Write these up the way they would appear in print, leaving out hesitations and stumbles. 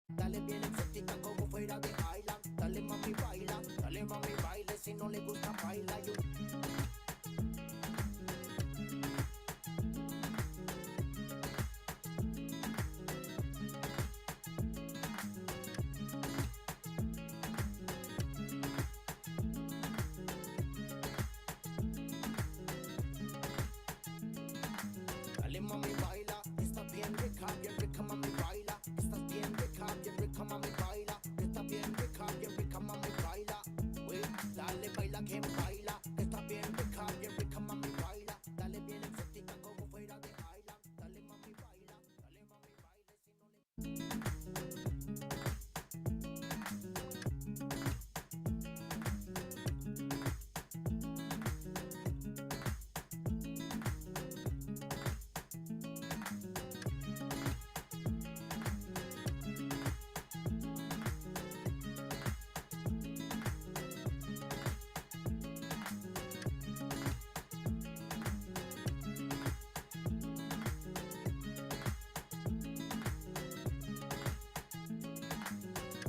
Dale bien exótica como fuera de Island. Dale mami baila, dale mami baile. Si no le gusta baila yo. Dale mami baila, estás bien rica mami baila. Estás bien rica mami baila. Estás bien rica mami baila. Uy, dale baila quien baila. Estás bien rica mami baila. Dale bien exótica como fuera de Island. Dale mami baila, dale mami baile. Si no le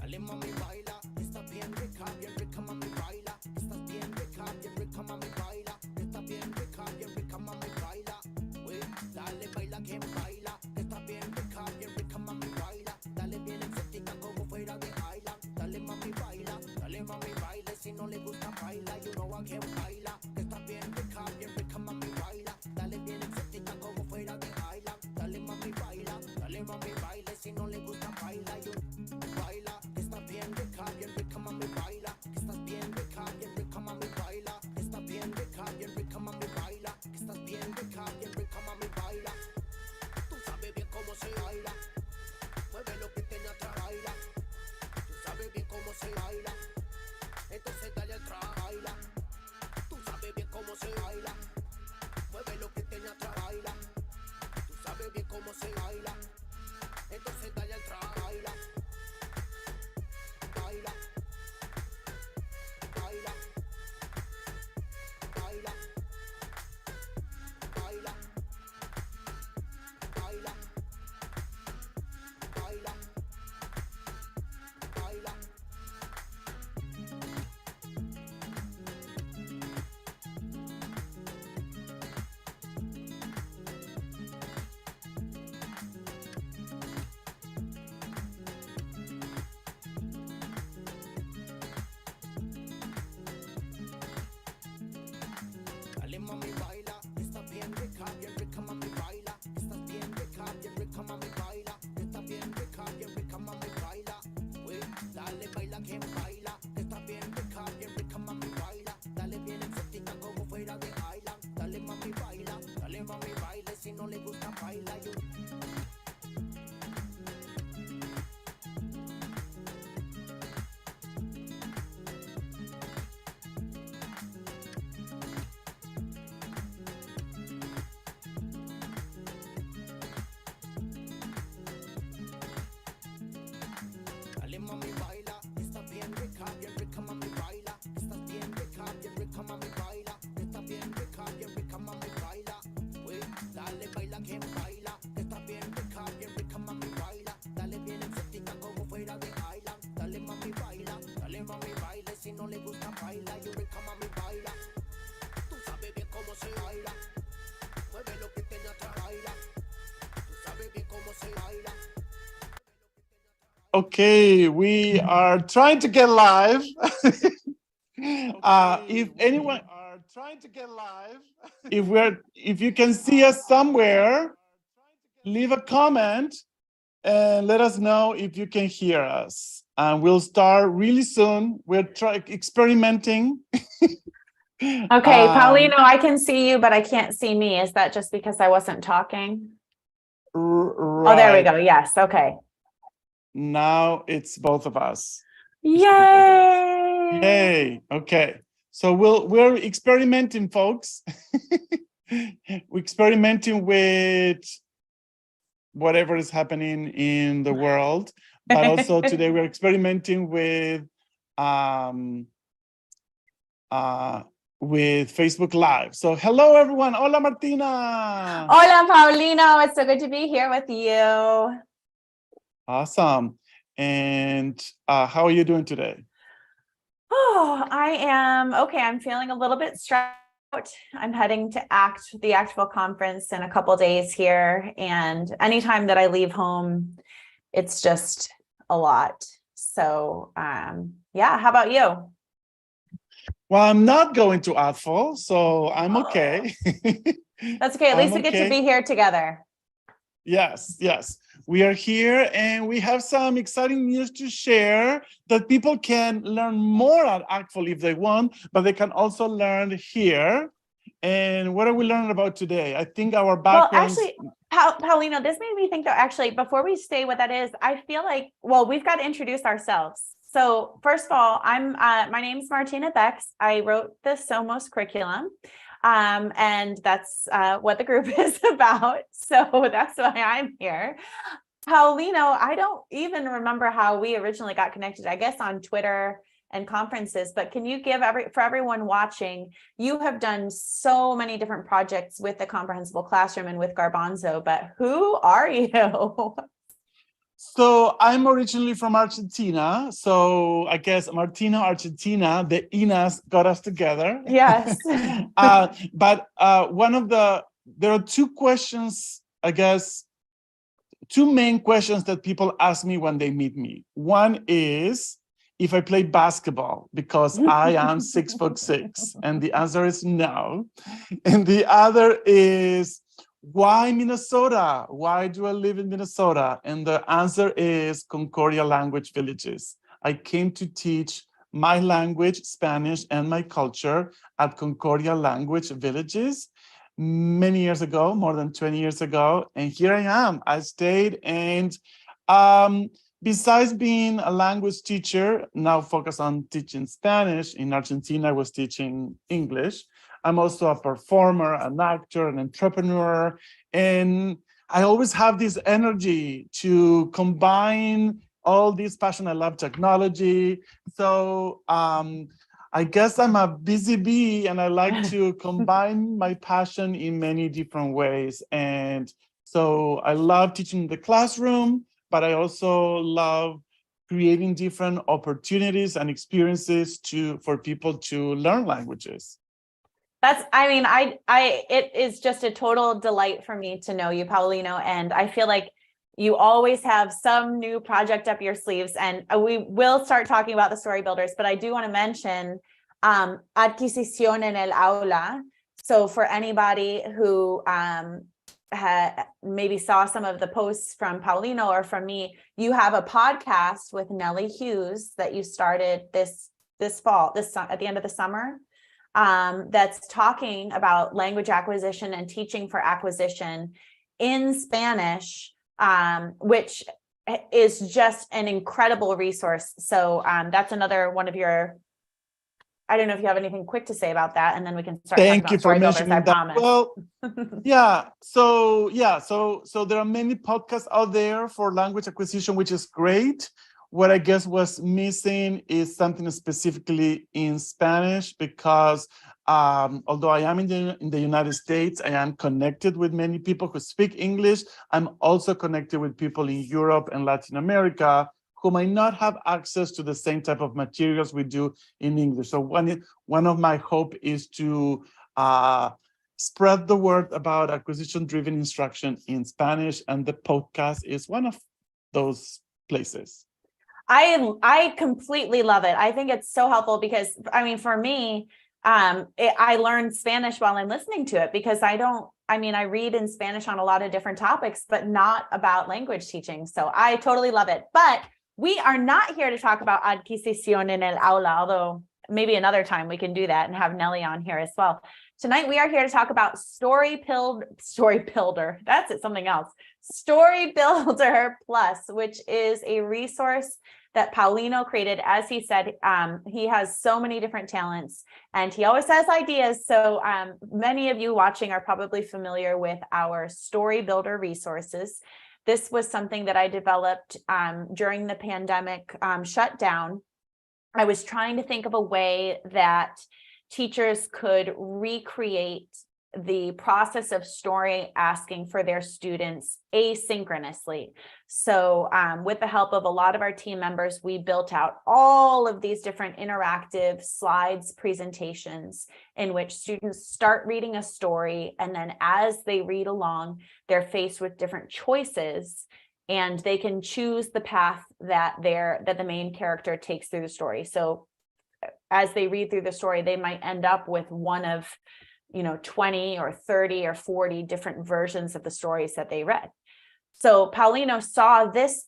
Dale mami baila, estás bien rica mami baila. Estás bien rica mami baila. Estás bien rica mami baila. Uy, dale baila quien baila. Estás bien rica mami baila. Dale bien exótica como fuera de Island. Dale mami baile. Si no le gusta baila, you know a quien baila. Estás bien rica mami baila. Dale bien exótica como fuera de Island. Dale mami baile. Si no le gusta baila, you baila. Estás bien rica mami baila. Estás bien rica mami baila. Estás bien rica mami baila. Estás bien rica mami baila. Tú sabes bien cómo se baila. Mueve lo que tenga atrás, baila. Tú sabes bien cómo se baila. Entonces dale atrás, baila. Tú sabes bien cómo se baila. Mueve lo que tenga atrás, baila. Tú sabes bien cómo se baila. Entonces dale atrás, baila. Baila. Baila. Baila. Baila. Baila. Baila. Baila. Dale mami baila, estás bien rica mami baila. Estás bien rica mami baila. Estás bien rica mami baila. Uy, dale baila quien baila. Estás bien rica mami baila. Dale bien exótica como fuera de Island. Dale mami baile. Si no le gusta baila yo. Dale mami baila, estás bien rica mami baila. Estás bien rica mami baila. Estás bien rica mami baila. Uy, dale baila quien baila. Estás bien rica mami baila. Dale bien exótica como fuera de Island. Dale mami baile. Si no le gusta baila, you rica mami baila. Tú sabes bien cómo se baila. Mueve lo que tenga atrás, baila. Tú sabes bien cómo se baila. Okay, we are trying to get live. If anyone are trying to get live, if you can see us somewhere, leave a comment and let us know if you can hear us. And we'll start really soon. We're experimenting. Okay, Paulino, I can see you, but I can't see me. Is that just because I wasn't talking? Right. Oh, there we go. Yes. Okay. Now it's both of us. Yay! Yay. Okay. So we're experimenting, folks. We're experimenting with whatever is happening in the world, but also today we're experimenting with Facebook Live. So hello, everyone. Hola, Martina. Hola, Paulino. It's so good to be here with you. Awesome. And how are you doing today? Oh, I am okay. I'm feeling a little bit stressed out. I'm heading to the Actual conference in a couple days here. And anytime that I leave home, it's just a lot. So yeah, how about you? Well, I'm not going to ADFL, so I'm okay. That's okay. At least I'm we get to okay. be here together. Yes, yes. We are here and we have some exciting news to share that people can learn more at ACTFL if they want, but they can also learn here. And what are we learning about today? I think our backgrounds. Well, actually, Paulino, this made me think though, actually, before we say what that is, I feel like, well, we've got to introduce ourselves. So first of all, my name is Martina Bex. I wrote the Somos curriculum. And that's what the group is about. So that's why I'm here. Paulino, I don't even remember how we originally got connected, I guess on Twitter and conferences, but can you give for everyone watching, you have done so many different projects with the Comprehensible Classroom and with Garbanzo, but who are you? So I'm originally from Argentina. So I guess Martina, Argentina, the Inas got us together. Yes. But there are two questions, I guess, two main questions that people ask me when they meet me. One is if I play basketball because I am 6'6", and the answer is no. And the other is, why Minnesota? Why do I live in Minnesota? And the answer is Concordia Language Villages. I came to teach my language, Spanish, and my culture at Concordia Language Villages many years ago, more than 20 years ago. And here I am. I stayed. And besides being a language teacher, now focused on teaching Spanish, in Argentina, I was teaching English. I'm also a performer, an actor, an entrepreneur, and I always have this energy to combine all this passion. I love technology. So I guess I'm a busy bee and I like to combine my passion in many different ways. And so I love teaching in the classroom, but I also love creating different opportunities and experiences for people to learn languages. It is just a total delight for me to know you, Paulino, and I feel like you always have some new project up your sleeves, and we will start talking about the story builders, but I do want to mention adquisición en el aula. So for anybody who maybe saw some of the posts from Paulino or from me, you have a podcast with Nellie Hughes that you started this fall, at the end of the summer. That's talking about language acquisition and teaching for acquisition in Spanish, which is just an incredible resource. So that's another one of your, I don't know if you have anything quick to say about that, and then we can start talking about story builders, I promise. Well, so there are many podcasts out there for language acquisition, which is great. What I guess was missing is something specifically in Spanish, because although I am in the United States, I am connected with many people who speak English. I'm also connected with people in Europe and Latin America who might not have access to the same type of materials we do in English. So one of my hope is to spread the word about acquisition-driven instruction in Spanish, and the podcast is one of those places. I completely love it. I think it's so helpful because, I mean, for me, I learned Spanish while I'm listening to it, because I read in Spanish on a lot of different topics, but not about language teaching. So I totally love it. But we are not here to talk about adquisición en el aula, although maybe another time we can do that and have Nellie on here as well. Tonight, we are here to talk about Storybuilder. That's it, something else. Storybuilder Plus, which is a resource that Paulino created. As he said, he has so many different talents and he always has ideas. So many of you watching are probably familiar with our Storybuilder resources. This was something that I developed during the pandemic shutdown. I was trying to think of a way that teachers could recreate the process of story asking for their students asynchronously. So with the help of a lot of our team members, we built out all of these different interactive slides presentations in which students start reading a story, and then as they read along, they're faced with different choices, and they can choose the path that the main character takes through the story. So as they read through the story, they might end up with one of 20 or 30 or 40 different versions of the stories that they read. So Paulino saw this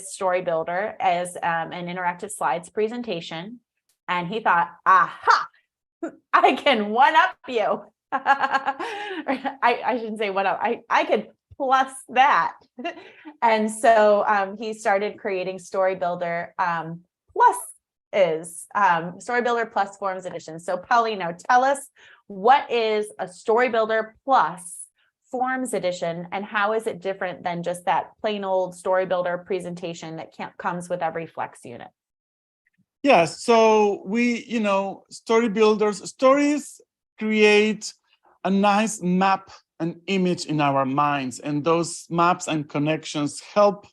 story builder, as an interactive slides presentation, and he thought, aha, I can one up you. I shouldn't say one up. I could plus that. And so he started creating Storybuilder Storybuilder PLUS Forms Edition. So Paulino, tell us, what is a Storybuilder PLUS Forms Edition, and how is it different than just that plain old Storybuilder presentation that comes with every Flex unit? Yes, so stories create a nice map and image in our minds, and those maps and connections help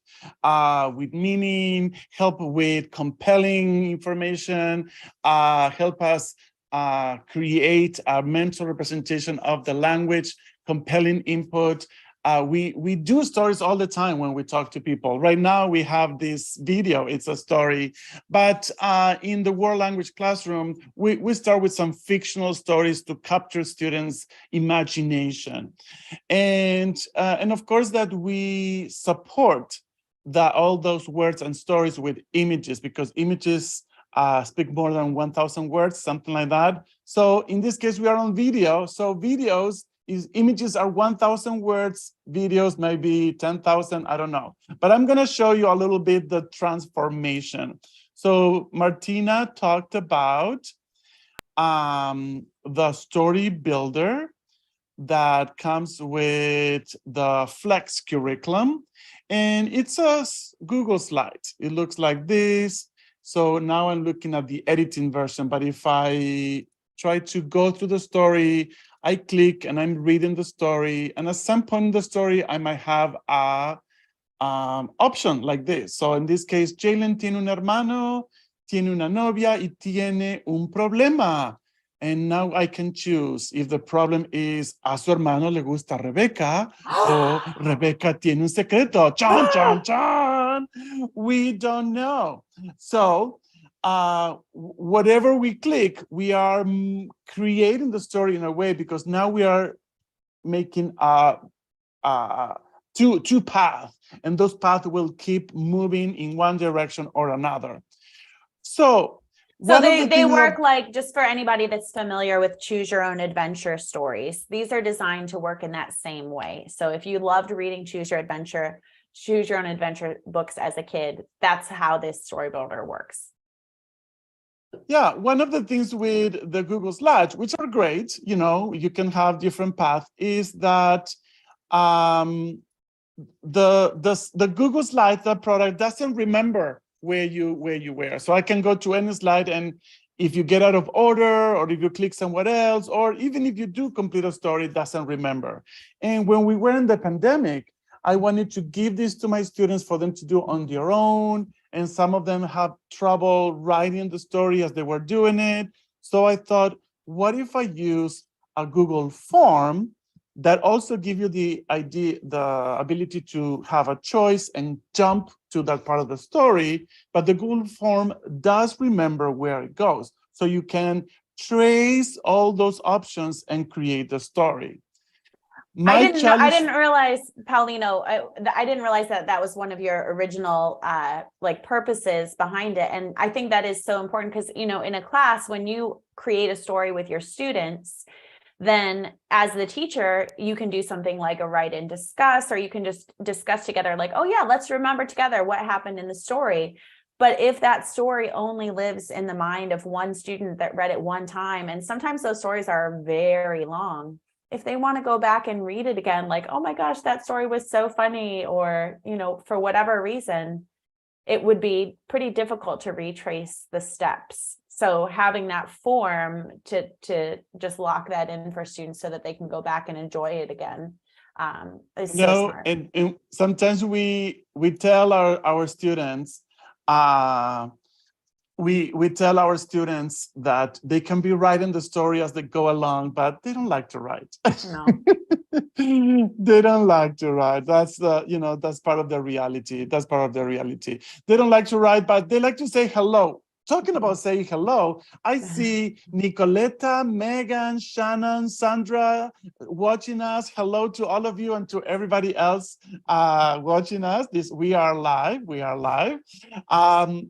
with meaning, help with compelling information, help us create a mental representation of the language, compelling input. We do stories all the time when we talk to people. Right now we have this video, it's a story, but in the world language classroom, we start with some fictional stories to capture students' imagination. And of course that we support all those words and stories with images, because images speak more than 1,000 words, something like that. So in this case, we are on video. So images are 1,000 words, videos maybe 10,000, I don't know. But I'm gonna show you a little bit the transformation. So Martina talked about the story builder that comes with the Flex curriculum. And it's a Google slide. It looks like this. So now I'm looking at the editing version, but if I try to go through the story, I click and I'm reading the story, and at some point in the story, I might have a option like this. So in this case, Jalen tiene un hermano, tiene una novia y tiene un problema. And now I can choose if the problem is a su hermano le gusta Rebeca or Rebeca tiene un secreto. Chan, chan, chan. We don't know. So whatever we click, we are creating the story in a way, because now we are making two paths, and those paths will keep moving in one direction or another. So they work like, just for anybody that's familiar with choose your own adventure stories, these are designed to work in that same way. So if you loved reading choose your own adventure books as a kid, that's how this story builder works. Yeah, one of the things with the Google Slides, which are great, you can have different paths, is that the Google Slides, the product doesn't remember where you were. So I can go to any slide, and if you get out of order, or if you click somewhere else, or even if you do complete a story, it doesn't remember. And when we were in the pandemic, I wanted to give this to my students for them to do on their own. And some of them have trouble writing the story as they were doing it. So I thought, what if I use a Google form that also give you the ability to have a choice and jump to that part of the story, but the Google form does remember where it goes. So you can trace all those options and create the story. I didn't realize, Paulino, I didn't realize that was one of your original purposes behind it. And I think that is so important, because, in a class, when you create a story with your students, then as the teacher, you can do something like a write and discuss, or you can just discuss together, like, oh yeah, let's remember together what happened in the story. But if that story only lives in the mind of one student that read it one time, and sometimes those stories are very long, if they want to go back and read it again, like, oh my gosh, that story was so funny, or, for whatever reason, it would be pretty difficult to retrace the steps. So having that form to just lock that in for students so that they can go back and enjoy it again is so smart. And sometimes we tell our students, we tell our students that they can be writing the story as they go along, but they don't like to write. No. They don't like to write. That's that's part of their reality. That's part of their reality. They don't like to write, but they like to say hello. Talking about saying hello, I see Nicoletta, Megan, Shannon, Sandra watching us. Hello to all of you and to everybody else watching us. We are live. We are live.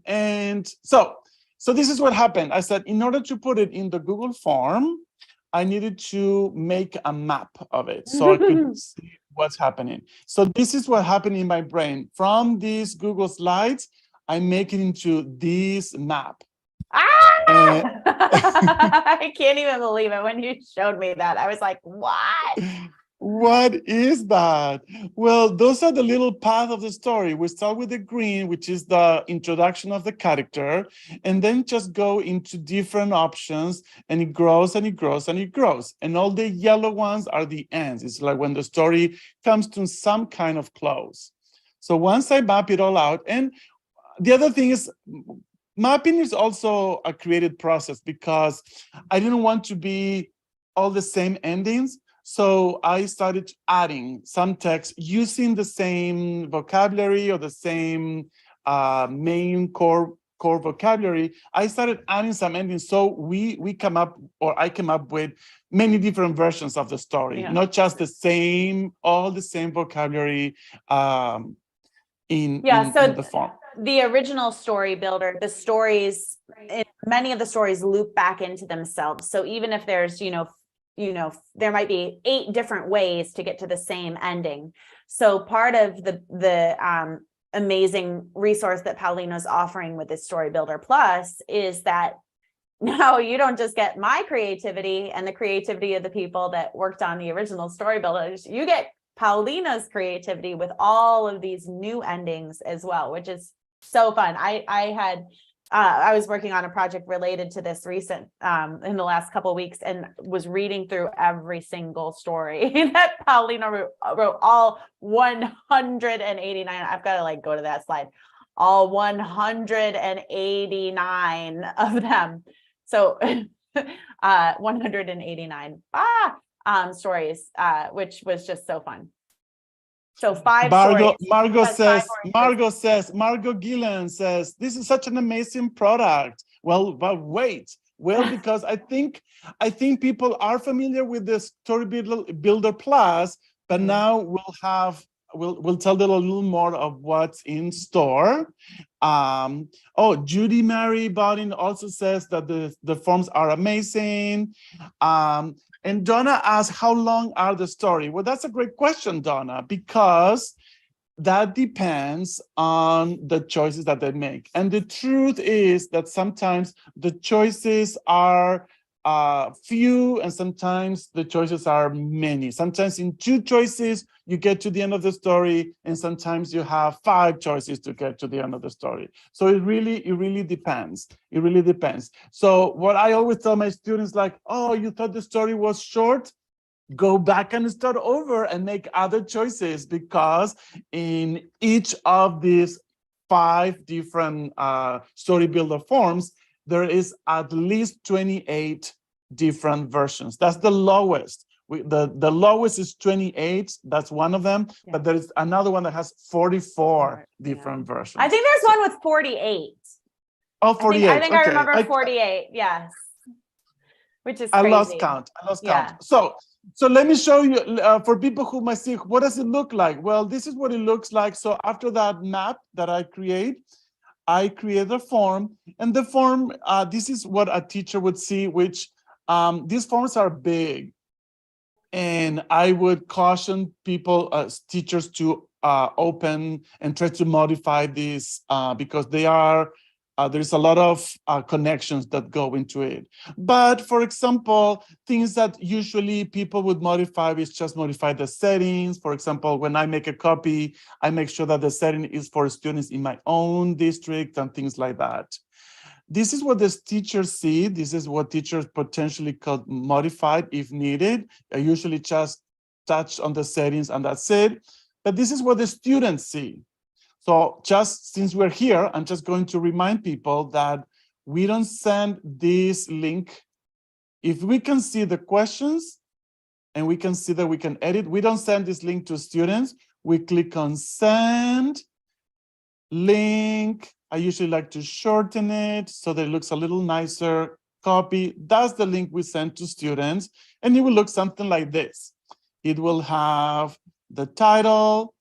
And so this is what happened. I said, in order to put it in the Google form, I needed to make a map of it so I could see what's happening. So this is what happened in my brain. From these Google Slides, I make it into this map. I can't even believe it. When you showed me that, I was like, what? What is that? Well, those are the little path of the story. We start with the green, which is the introduction of the character, and then just go into different options, and it grows and it grows and it grows. And all the yellow ones are the ends. It's like when the story comes to some kind of close. So once I map it all out, and the other thing is, mapping is also a creative process because I didn't want to be all the same endings. So I started adding some text using the same vocabulary or the same main core vocabulary. I started adding some endings. So we come up, or I came up with many different versions of the story, not just the same, all the same vocabulary in the form. The original story builder, the stories, many of the stories loop back into themselves. So even if there's, there might be 8 different ways to get to the same ending. So part of the amazing resource that Paulino's offering with this Storybuilder Plus is that now you don't just get my creativity and the creativity of the people that worked on the original Storybuilders, you get Paulino's creativity with all of these new endings as well, which is so fun. I was working on a project related to this recent in the last couple of weeks and was reading through every single story that Paulino wrote, all 189. I've got to go to that slide. All 189 of them. So 189 stories, which was just so fun. So 5 stories. Margot Gillen says, this is such an amazing product. Well, but wait. Well, because I think people are familiar with the Storybuilder Plus, but now we'll tell them a little more of what's in store. Judy Mary Bowden also says that the forms are amazing. And Donna asked, how long are the story? Well, that's a great question, Donna, because that depends on the choices that they make. And the truth is that sometimes the choices are few, and sometimes the choices are many. Sometimes in 2 choices, you get to the end of the story, and sometimes you have 5 choices to get to the end of the story. So it really depends. It really depends. So what I always tell my students, oh, you thought the story was short? Go back and start over and make other choices, because in each of these 5 different Storybuilder forms, there is at least 28 different versions. That's the lowest. The lowest is 28. That's one of them. Yeah. But there is another one that has 44 different versions. I think there's one with 48. Oh, 48. I think I remember 48. Yes. Which is crazy. I lost count. So let me show you, for people who might see, what does it look like? Well, this is what it looks like. So after that map that I create a form, and the form, this is what a teacher would see, which these forms are big. And I would caution people, teachers, to open and try to modify these because there's a lot of connections that go into it. But for example, things that usually people would modify is just modify the settings. For example, when I make a copy, I make sure that the setting is for students in my own district and things like that. this is what the teachers see. This is what teachers potentially could modify if needed. I usually just touch on the settings and that's it. But this is what the students see. So just since we're here, I'm just going to remind people that we don't send this link. If we can see the questions and we can see that we can edit, we don't send this link to students. We click on send link. I usually like to shorten it so that it looks a little nicer. Copy, that's the link we send to students. And it will look something like this. It will have the title.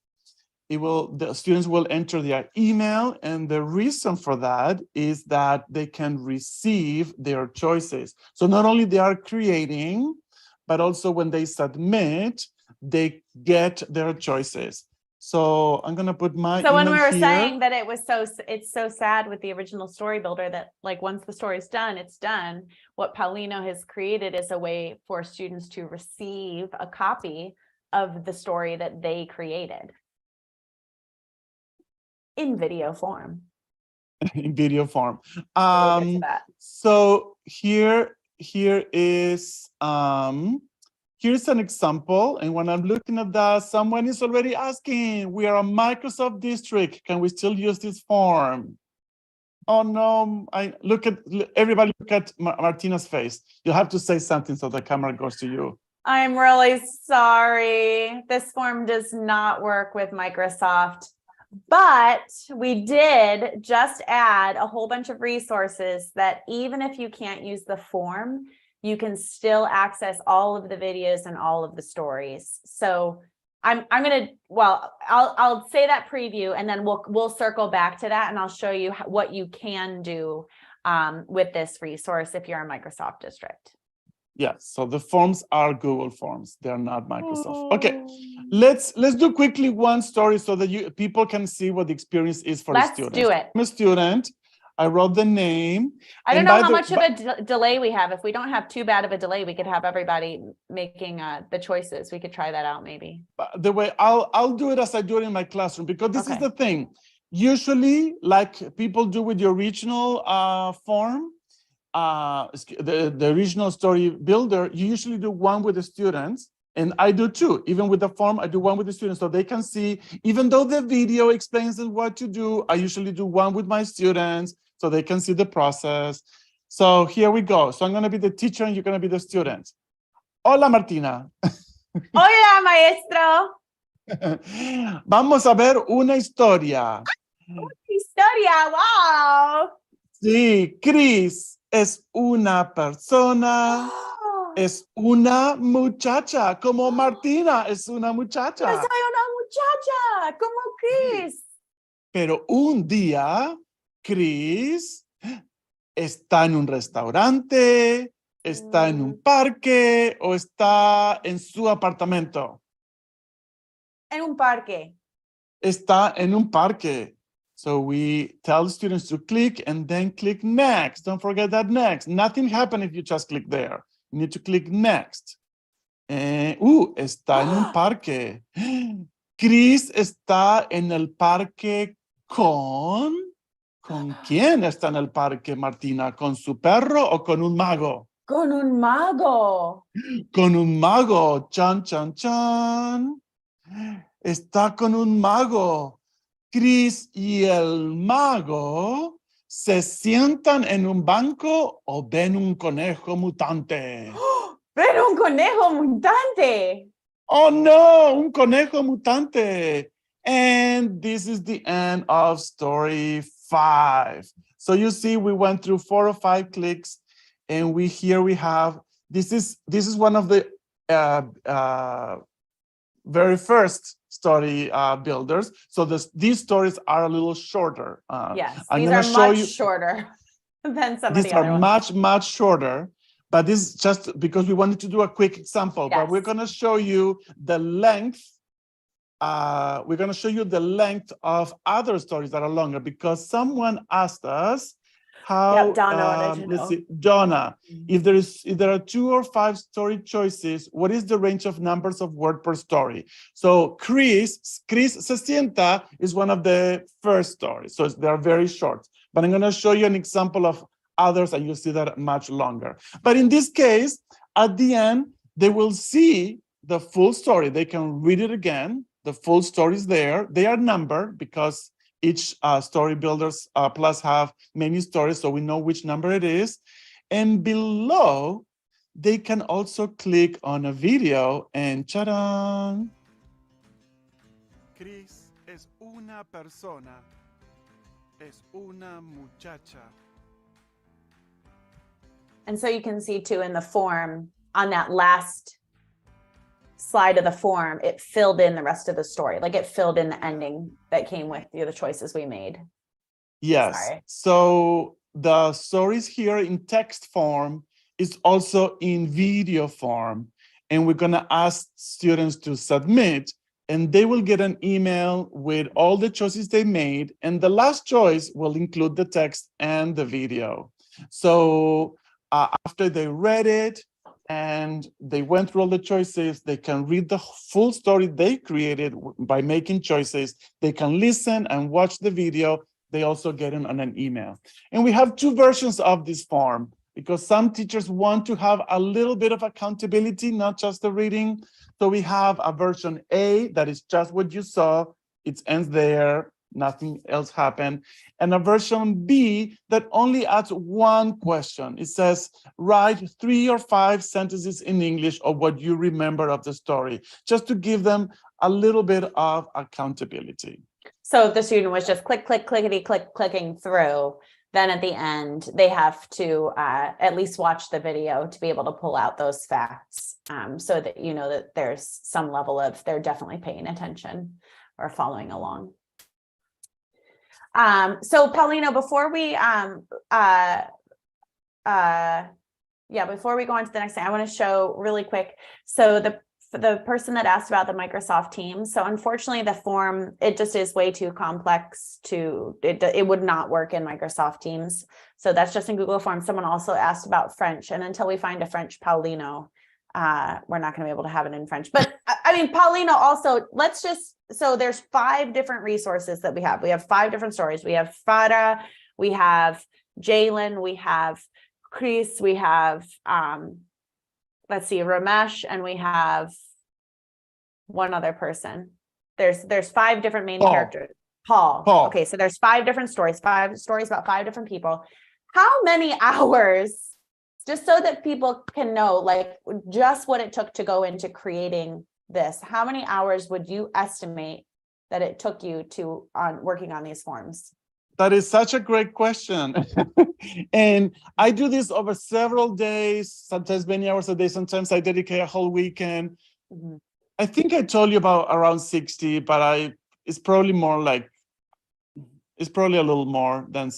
The students will enter their email, and the reason for that is that they can receive their choices. So not only they are creating, but also when they submit, they get their choices. So I'm gonna put my So when email we were here. saying that it's so sad with the original Storybuilder that like once the story is done, it's done. What Paulino has created is a way for students to receive a copy of the story that they created. In video form. In video form. We'll get to that. So here is here's an example, and when I'm looking at that, someone is already asking, we are a Microsoft district, can we still use this form? Oh no, everybody look at Martina's face. You have to say something so the camera goes to you. I'm really sorry. This form does not work with Microsoft. But we did just add a whole bunch of resources that even if you can't use the form, you can still access all of the videos and all of the stories. So I'll say that preview and then we'll circle back to that and I'll show you what you can do with this resource if you're a Microsoft district. Yes, so the forms are Google Forms. They're not Microsoft. Okay, let's do quickly one story so that people can see what the experience is for the students. Let's do it. I'm a student. I wrote the name. I don't know how much of a delay we have. If we don't have too bad of a delay, we could have everybody making the choices. We could try that out maybe. The way I'll do it as I do it in my classroom, because this is the thing. Usually, like people do with the original form, the original story builder, you usually do one with the students, and I do too. Even with the form, I do one with the students so they can see, even though the video explains what to do, I usually do one with my students so they can see the process. So here we go. So I'm going to be the teacher and you're going to be the student. Hola, Martina. Hola, maestro. Vamos a ver una historia. Una historia, wow. Sí, Chris es una persona, es una muchacha, como Martina es una muchacha. Yo soy una muchacha, como Chris. Pero un día, Chris está en un restaurante, está en un parque o está en su apartamento. En un parque. Está en un parque. So we tell the students to click and then click next. Don't forget that next. Nothing happens if you just click there. You need to click next. Está en un parque. Chris está en el parque ¿con quién está en el parque, Martina? ¿Con su perro o con un mago? Con un mago. Con un mago. Chan, chan, chan. Está con un mago. Chris y el mago se sientan en un banco o ven un conejo mutante. ¡Ven un conejo mutante! Oh no, un conejo mutante. And this is the end of story 5. So you see, we went through 4 or 5 clicks, and we have this is one of the very first story builders. So these stories are a little shorter. Yes, I'm these are much shorter than some of the other ones. Much shorter. But this is just because we wanted to do a quick example. Yes. But we're going to show you the length. We're going to show you the length of other stories that are longer, because someone asked us how, let's see, Donna, if there are 2 or 5 story choices, what is the range of numbers of word per story? So Chris se sienta is one of the first stories. So they're very short, but I'm going to show you an example of others, and you'll see that much longer. But in this case, at the end, they will see the full story. They can read it again. The full story is there. They are numbered because each Storybuilders Plus have many stories, so we know which number it is. And below, they can also click on a video and ta-da! Cris es una persona. Es una muchacha. And so you can see too in the form, on that last slide of the form, it filled in the rest of the story. Like it filled in the ending that came with the choices we made. Yes. Sorry. So the stories here in text form is also in video form. And we're going to ask students to submit, and they will get an email with all the choices they made. And the last choice will include the text and the video. So after they read it and they went through all the choices, they can read the full story they created by making choices. They can listen and watch the video. They also get it on an email. And we have two versions of this form because some teachers want to have a little bit of accountability, not just the reading. So we have a version A that is just what you saw. It ends there. Nothing else happened. And a version B that only adds one question. It says, write 3 or 5 sentences in English of what you remember of the story, just to give them a little bit of accountability. So if the student was just click, click, clickety, click, clicking through, then at the end, they have to at least watch the video to be able to pull out those facts so that you know that there's some level of they're definitely paying attention or following along. So Paulino, before we before we go on to the next thing, I want to show really quick. So the person that asked about the Microsoft Teams. So unfortunately, the form, it just is way too complex to, it would not work in Microsoft Teams. So that's just in Google Forms. Someone also asked about French, and until we find a French Paulino, we're not going to be able to have it in French. But I mean, Paulino also, let's just, so there's 5 different resources that we have. We have 5 different stories. We have Farah, we have Jalen, we have Chris, we have, let's see, Ramesh, and we have one other person. There's 5 different main characters. Paul. Okay, so there's 5 different stories, 5 stories about 5 different people. How many hours, just so that people can know, like, just what it took to go into creating this, how many hours would you estimate that it took you to working on these forms? That is such a great question. And I do this over several days, sometimes many hours a day. Sometimes I dedicate a whole weekend. Mm-hmm. I think I told you about around 60, but it's probably more like, it's probably a little more than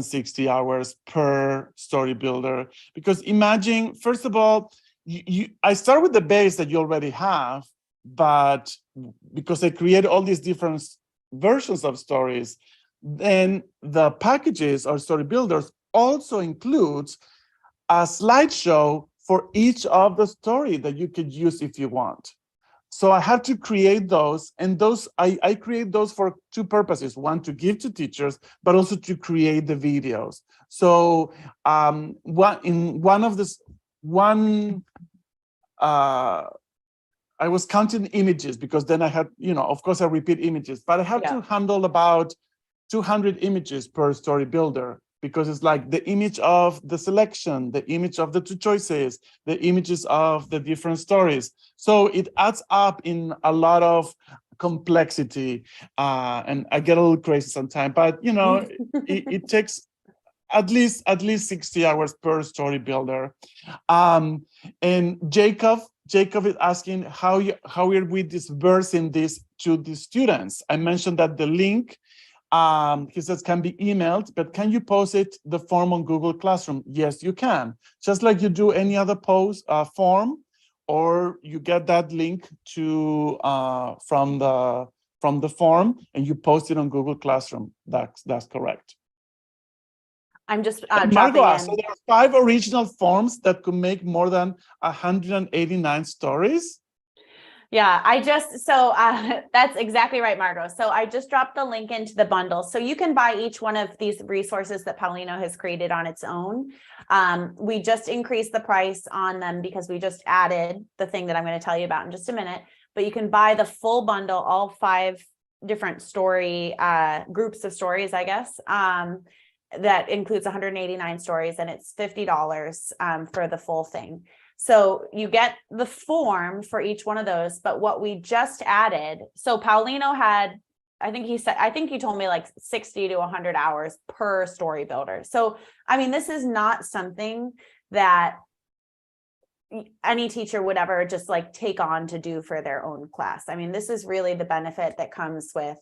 60 hours per Storybuilder. Because imagine, first of all, I start with the base that you already have, but because I create all these different versions of stories, then the packages or Storybuilders also includes a slideshow for each of the story that you could use if you want. So I have to create those, and those I create those for 2 purposes: one, to give to teachers, but also to create the videos. So I was counting images because then I had, of course I repeat images, but I had to handle about 200 images per Storybuilder, because it's like the image of the selection, the image of the 2 choices, the images of the different stories. So it adds up in a lot of complexity, and I get a little crazy sometimes, but it takes at least 60 hours per Storybuilder. And Jacob is asking how are we dispersing this to the students. I mentioned that the link, he says, can be emailed, but can you post the form on Google Classroom? Yes, you can. Just like you do any other form, or you get that link to from the form and you post it on Google Classroom. That's correct. I'm just Margot asked, so there are 5 original forms that could make more than 189 stories? Yeah, that's exactly right, Margot. So I just dropped the link into the bundle. So you can buy each one of these resources that Paulino has created on its own. We just increased the price on them because we just added the thing that I'm going to tell you about in just a minute. But you can buy the full bundle, all 5 different story groups of stories, I guess. That includes 189 stories, and it's $50 for the full thing. So you get the form for each one of those, but what we just added, so Paulino had, I think he told me like 60 to 100 hours per story builder. So, I mean, this is not something that any teacher would ever just like take on to do for their own class. I mean, this is really the benefit that comes with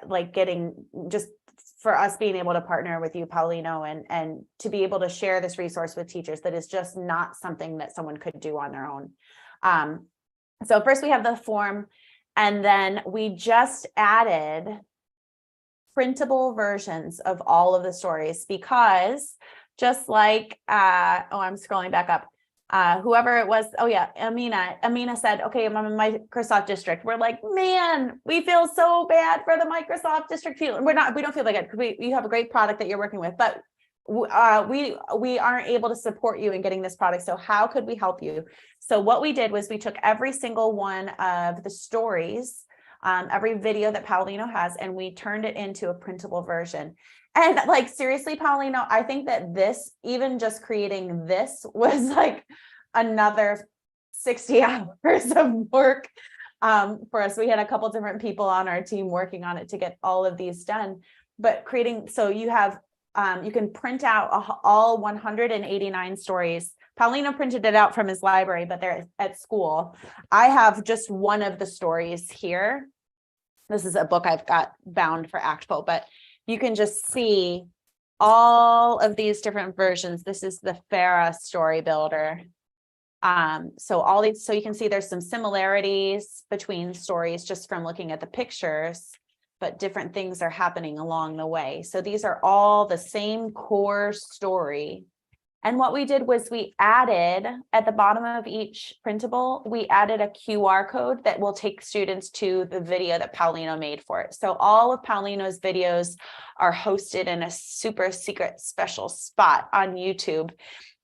like getting just for us being able to partner with you, Paulino, and to be able to share this resource with teachers that is just not something that someone could do on their own. So first we have the form, and then we just added printable versions of all of the stories, because just like, I'm scrolling back up. Whoever it was, Amina said, okay, I'm in Microsoft district. We're like, man, we feel so bad for the Microsoft district. We don't feel like it, because you have a great product that you're working with, but we aren't able to support you in getting this product. So how could we help you? So what we did was we took every single one of the stories, every video that Paulino has, and we turned it into a printable version. And like, seriously, Paulino, I think that this, even just creating this, was like another 60 hours of work for us. We had a couple different people on our team working on it to get all of these done. But creating, so you have, you can print out all 189 stories. Paulino printed it out from his library, but they're at school. I have just one of the stories here. This is a book I've got bound for ACTFL, but you can just see all of these different versions. This is the Farah story builder. So all these, so you can see there's some similarities between stories just from looking at the pictures, but different things are happening along the way. So these are all the same core story. And what we did was we added at the bottom of each printable, we added a QR code that will take students to the video that Paulino made for it. So all of Paulino's videos are hosted in a super secret special spot on YouTube.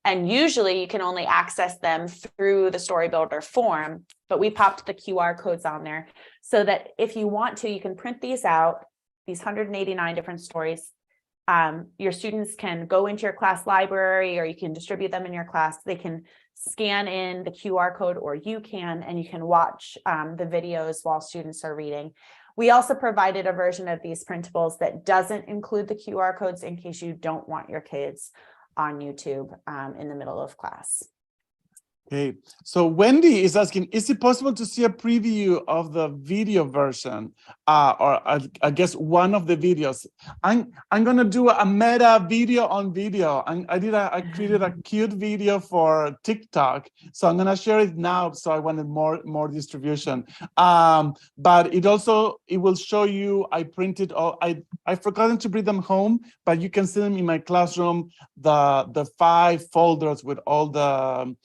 And usually you can only access them through the Storybuilder form, but we popped the QR codes on there so that if you want to, you can print these out, these 189 different stories. Your students can go into your class library, or you can distribute them in your class. They can scan in the QR code, or you can, and you can watch the videos while students are reading. We also provided a version of these printables that doesn't include the QR codes in case you don't want your kids on YouTube in the middle of class. Okay, so Wendy is asking, is it possible to see a preview of the video version, or I guess one of the videos? I'm gonna do a meta video on video, and I created a cute video for TikTok, so I'm gonna share it now. So I wanted more distribution, but it will show you. I printed all. I've forgotten to bring them home, but you can see them in my classroom. The 5 folders with all the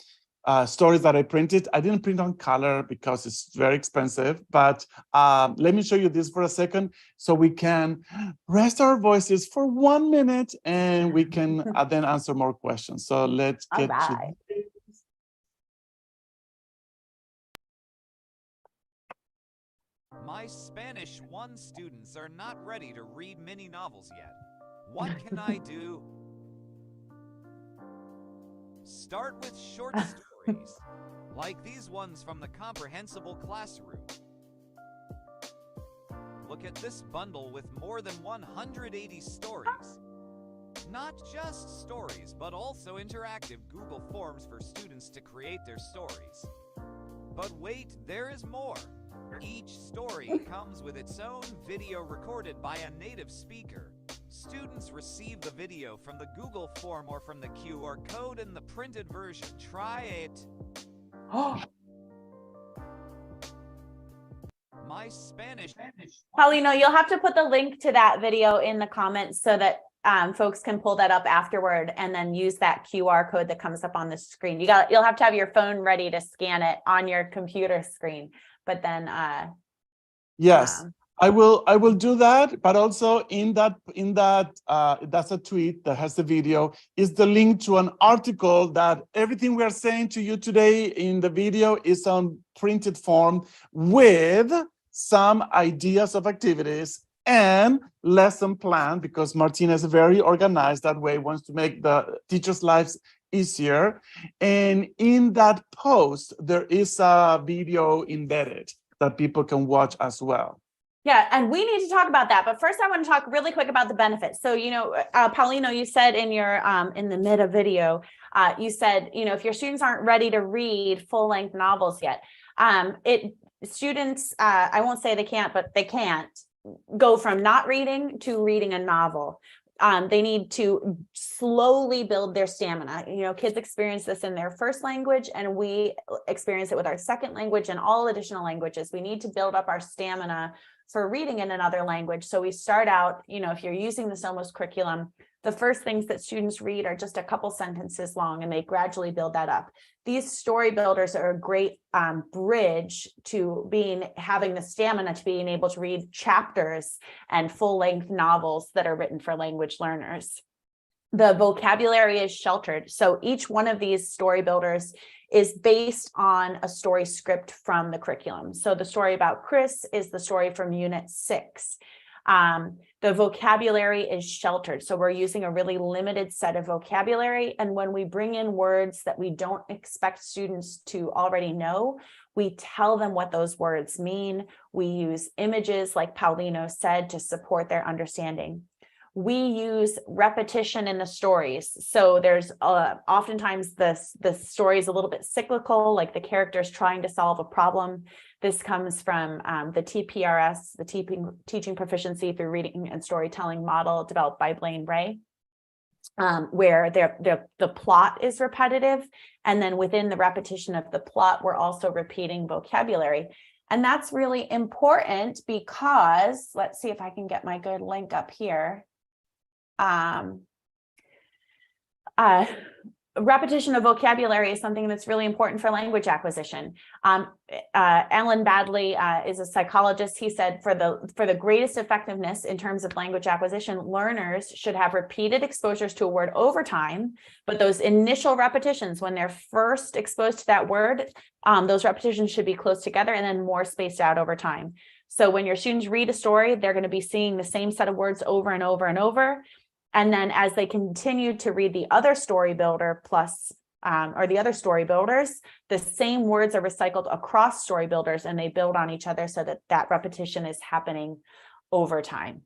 stories that I printed. I didn't print on color because it's very expensive, but let me show you this for a second so we can rest our voices for 1 minute and we can then answer more questions. So let's get to this. My Spanish 1 students are not ready to read mini novels yet. What can I do? Start with short stories, like these ones from the Comprehensible Classroom. Look at this bundle with more than 180 stories. Not just stories, but also interactive Google Forms for students to create their stories. But wait, there is more. Each story comes with its own video recorded by a native speaker. Students receive the video from the Google form or from the QR code in the printed version. Try it. My Spanish. Paulino, you'll have to put the link to that video in the comments so that folks can pull that up afterward and then use that QR code that comes up on the screen. You'll have to have your phone ready to scan it on your computer screen, but then yes, I will do that. But also in that that's a tweet that has the video, is the link to an article that everything we are saying to you today in the video is on printed form with some ideas of activities and lesson plan, because Martina is very organized that way, wants to make the teachers' lives easier. And in that post, there is a video embedded that people can watch as well. Yeah, and we need to talk about that. But first, I want to talk really quick about the benefits. So, Paulino, you said in your in the meta video, you said, if your students aren't ready to read full-length novels yet, students, I won't say they can't, but they can't go from not reading to reading a novel. They need to slowly build their stamina. Kids experience this in their first language, and we experience it with our second language and all additional languages. We need to build up our stamina for reading in another language. So we start out, if you're using the SOMOS curriculum, the first things that students read are just a couple sentences long, and they gradually build that up. These story builders are a great bridge to having the stamina to being able to read chapters and full-length novels that are written for language learners. The vocabulary is sheltered. So each one of these story builders is based on a story script from the curriculum. So the story about Chris is the story from Unit 6. The vocabulary is sheltered. So we're using a really limited set of vocabulary. And when we bring in words that we don't expect students to already know, we tell them what those words mean. We use images, like Paulino said, to support their understanding. We use repetition in the stories. So there's oftentimes the story is a little bit cyclical, like the character's trying to solve a problem. This comes from the TPRS, the Teaching Proficiency Through Reading and Storytelling model developed by Blaine Ray, where the plot is repetitive. And then within the repetition of the plot, we're also repeating vocabulary. And that's really important because, let's see if I can get my good link up here. Repetition of vocabulary is something that's really important for language acquisition. Alan Badley is a psychologist. He said for the greatest effectiveness in terms of language acquisition, learners should have repeated exposures to a word over time, but those initial repetitions, when they're first exposed to that word, those repetitions should be close together and then more spaced out over time. So when your students read a story, they're going to be seeing the same set of words over and over and over. And then as they continue to read the other story builder plus, or the other story builders, the same words are recycled across story builders and they build on each other so that that repetition is happening over time.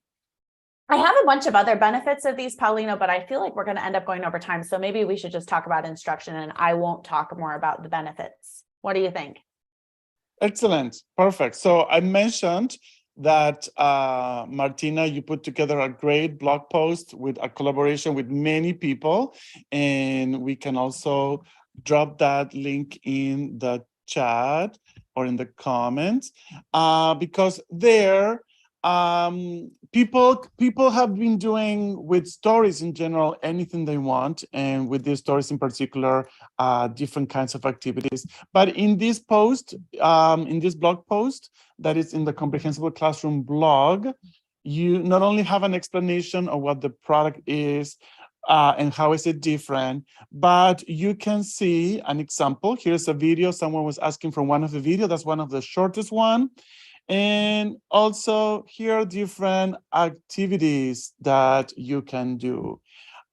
I have a bunch of other benefits of these, Paulino, but I feel like we're going to end up going over time. So maybe we should just talk about instruction and I won't talk more about the benefits. What do you think? Excellent. Perfect. So I mentioned that Martina, you put together a great blog post with a collaboration with many people, and we can also drop that link in the chat or in the comments because there people have been doing with stories in general anything they want, and with these stories in particular different kinds of activities. But in this post, in this blog post that is in the Comprehensible Classroom blog, you not only have an explanation of what the product is and how is it different, but you can see an example. Here's a video someone was asking from one of the videos. That's one of the shortest one. And also here are different activities that you can do.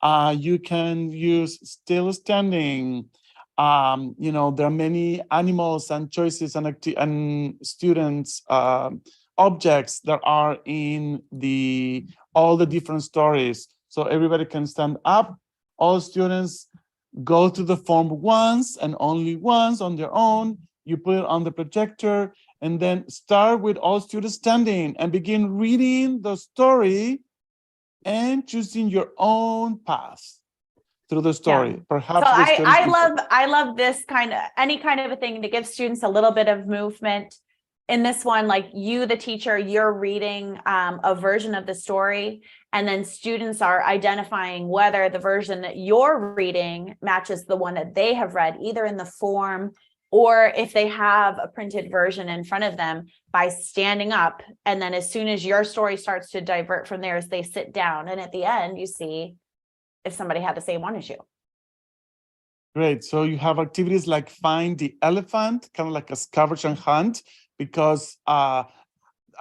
You can use still standing. You know, there are many animals and choices and students objects that are in all the different stories. So everybody can stand up. All students go to the form once and only once on their own. You put it on the projector and then start with all students standing and begin reading the story and choosing your own path through the story. Yeah. Perhaps so I love this any kind of a thing to give students a little bit of movement. in this one, like you, the teacher, you're reading a version of the story, and then students are identifying whether the version that you're reading matches the one that they have read, either in the form or if they have a printed version in front of them, by standing up. And then as soon as your story starts to divert from theirs, they sit down. And at the end, you see if somebody had the same one as you. Great. So you have activities like find the elephant, kind of like a scavenger and hunt, because I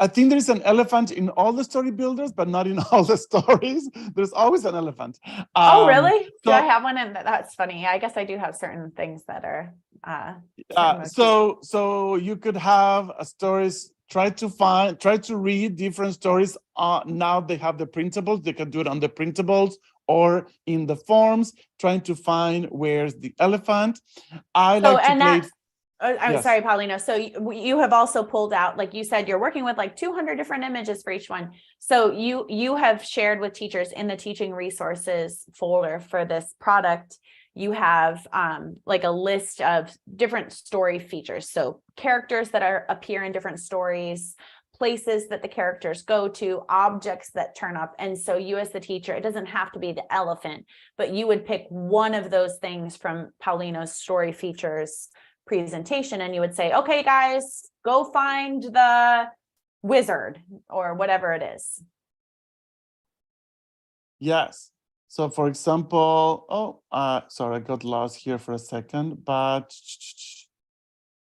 think there is an elephant in all the story builders, but not in all the stories. There's always an elephant. Oh, really? Do so- I have one? And that's funny. I guess I do have certain things that are. So you could have a stories. Try to read different stories. Now they have the printables. They can do it on the printables or in the forms. Trying to find where's the elephant. I like to play. I'm Yes. sorry, Paulino. So you have also pulled out, like you said, you're working with like 200 different images for each one. So you have shared with teachers in the teaching resources folder for this product. You have like a list of different story features. So characters that appear in different stories, places that the characters go to, objects that turn up. And so you as the teacher, it doesn't have to be the elephant, but you would pick one of those things from Paulino's story features presentation, and you would say, okay, guys, go find the wizard or whatever it is. Yes. So for example, sorry, I got lost here for a second, but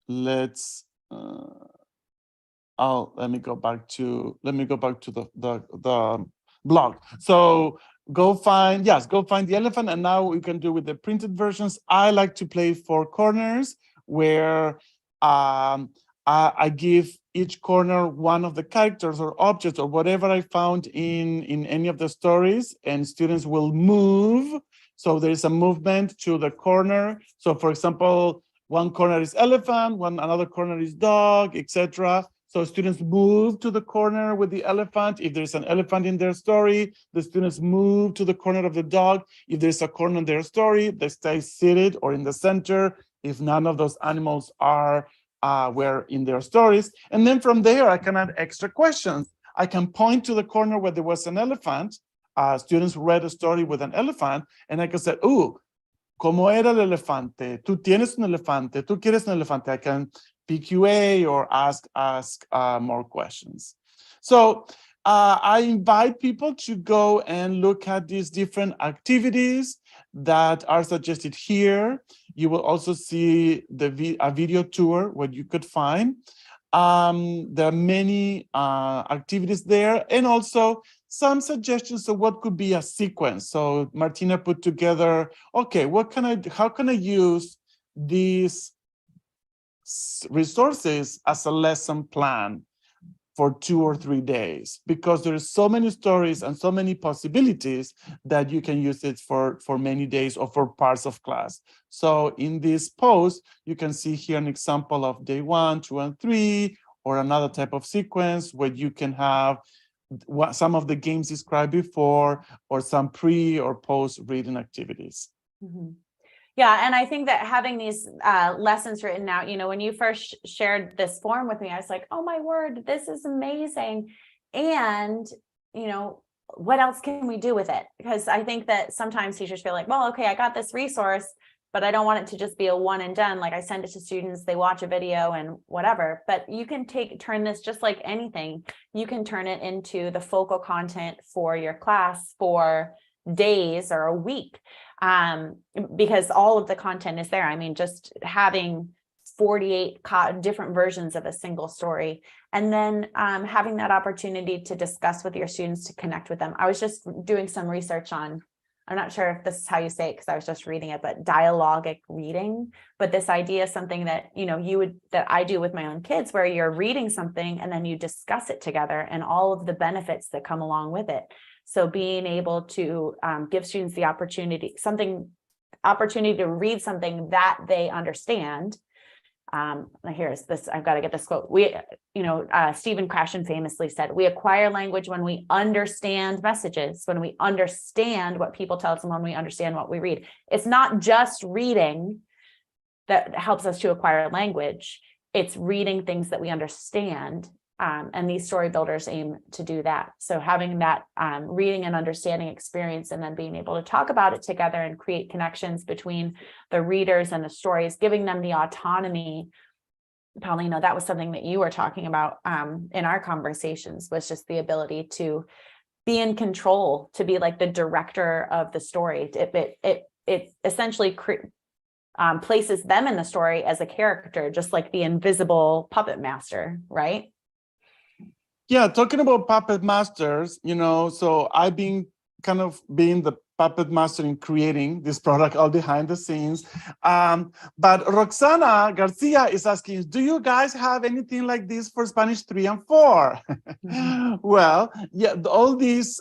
let's, let me go back to the blog. So go find the elephant, and now we can do with the printed versions. I like to play 4 corners where I give each corner one of the characters or objects or whatever I found in any of the stories, and students will move. So there is a movement to the corner. So for example, one corner is elephant, another corner is dog, etc. So students move to the corner with the elephant. If there's an elephant in their story, the students move to the corner of the dog. If there's a corner in their story, they stay seated or in the center if none of those animals were in their stories. And then from there, I can add extra questions. I can point to the corner where there was an elephant. Students read a story with an elephant, and I can say, ¿cómo era el elefante? ¿Tú tienes un elefante? ¿Tú quieres un elefante? I can PQA or ask more questions. So I invite people to go and look at these different activities that are suggested here. You will also see a video tour what you could find. There are many activities there, and also some suggestions of what could be a sequence. So Martina put together, okay, how can I use these resources as a lesson plan for 2 or 3 days, because there's so many stories and so many possibilities that you can use it for many days or for parts of class. So in this post, you can see here an example of day 1, 2, and 3, or another type of sequence where you can have some of the games described before, or some pre or post reading activities. Mm-hmm. Yeah, and I think that having these lessons written out, when you first shared this form with me, I was like, oh my word, this is amazing. And, what else can we do with it? Because I think that sometimes teachers feel like, well, okay, I got this resource, but I don't want it to just be a one and done. Like I send it to students, they watch a video and whatever, but you can turn this just like anything. You can turn it into the focal content for your class for days or a week. Because all of the content is there. I mean, just having 48 different versions of a single story, and then having that opportunity to discuss with your students, to connect with them. I was just doing some research on, I'm not sure if this is how you say it because I was just reading it, but dialogic reading. But this idea is something that, that I do with my own kids, where you're reading something and then you discuss it together and all of the benefits that come along with it. So being able to give students the opportunity to read something that they understand. Here's this, I've got to get this quote. Stephen Krashen famously said, we acquire language when we understand messages, when we understand what people tell us, and when we understand what we read. It's not just reading that helps us to acquire language. it's reading things that we understand. And these story builders aim to do that. So having that reading and understanding experience, and then being able to talk about it together and create connections between the readers and the stories, giving them the autonomy. Paulino, that was something that you were talking about in our conversations, was just the ability to be in control, to be like the director of the story. It essentially places them in the story as a character, just like the invisible puppet master, right? Yeah, talking about puppet masters, so I've been kind of being the puppet master in creating this product all behind the scenes. But Roxana Garcia is asking, do you guys have anything like this for Spanish 3 and 4? Well, yeah, all these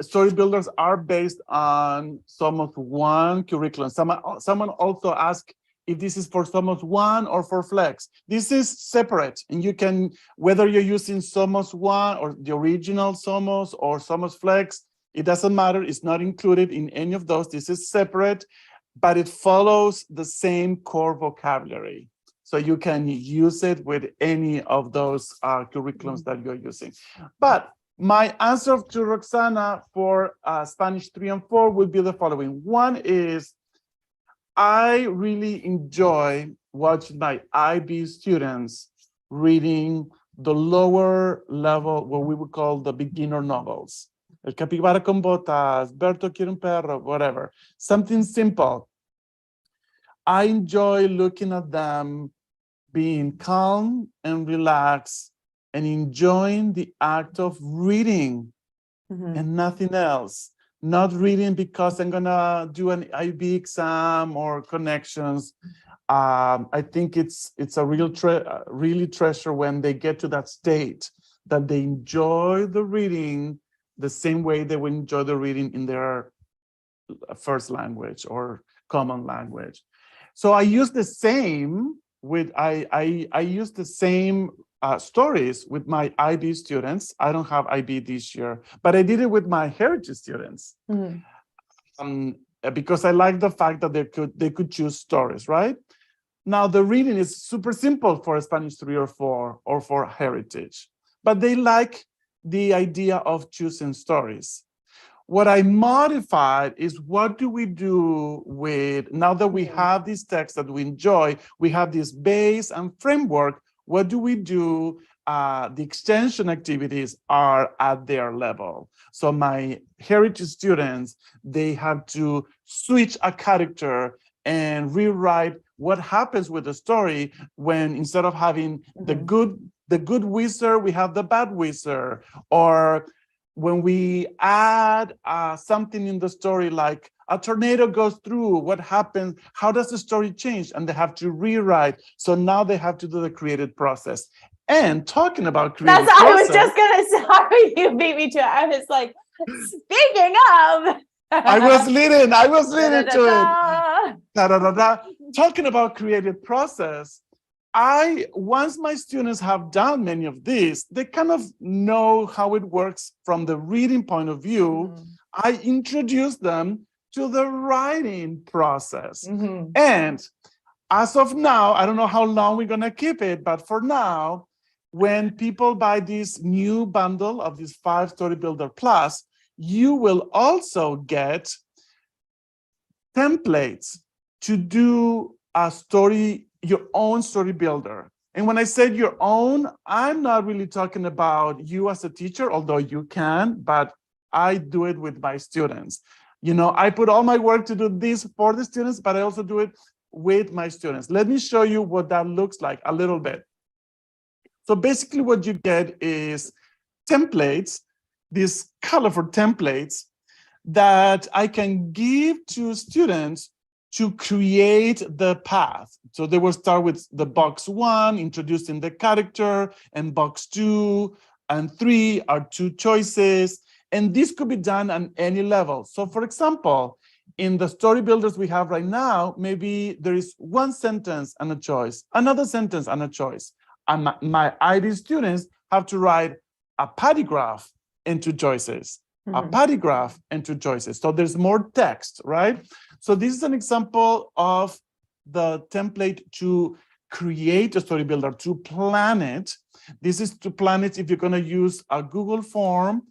story builders are based on Somos 1 curriculum. Someone also asked if this is for Somos 1 or for Flex. This is separate, and you can, whether you're using Somos 1 or the original Somos or Somos Flex, it doesn't matter. It's not included in any of those. This is separate, but it follows the same core vocabulary. So you can use it with any of those curriculums that you're using. But my answer to Roxana for Spanish 3 and 4 would be the following. One is, I really enjoy watching my IB students reading the lower level, what we would call the beginner novels. El capibara con botas, Berto quiere un perro, whatever. Something simple. I enjoy looking at them being calm and relaxed and enjoying the act of reading and nothing else. Not reading because I'm gonna do an IB exam or connections. I think it's a really treasure when they get to that state that they enjoy the reading the same way they would enjoy the reading in their first language or common language. So I use the same with I use the same stories with my IB students. I don't have IB this year, but I did it with my heritage students because I like the fact that they could choose stories, right? Now the reading is super simple for a Spanish 3 or 4 or for heritage, but they like the idea of choosing stories. What I modified is, what do we do with, now that we have these texts that we enjoy, we have this base and framework, what do we do? The extension activities are at their level. So my heritage students, they have to switch a character and rewrite what happens with the story when, instead of having the good wizard, we have the bad wizard. Or when we add something in the story, like a tornado goes through, what happens? How does the story change? And they have to rewrite. So now they have to do the creative process. And talking about creative process, I was just gonna, sorry, you beat me to it. I was like, speaking of. I was leading to it. Da, da, da, da. Talking about creative process, once my students have done many of these, they kind of know how it works from the reading point of view. I introduce them to the writing process. And as of now, I don't know how long we're gonna keep it, but for now, when people buy this new bundle of this 5 Storybuilder Plus, you will also get templates to do a story, your own story builder. And when I said your own, I'm not really talking about you as a teacher, although you can, but I do it with my students. I put all my work to do this for the students, but I also do it with my students. Let me show you what that looks like a little bit. So basically what you get is templates, these colorful templates that I can give to students to create the path. So they will start with the box 1, introducing the character, and box 2 and 3 are 2 choices. And this could be done on any level. So for example, in the story builders we have right now, maybe there is 1 sentence and a choice, another sentence and a choice. And my IB students have to write a paragraph and 2 choices, a paragraph and 2 choices. So there's more text, right? So this is an example of the template to create a story builder, to plan it. This is to plan it if you're going to use a Google form,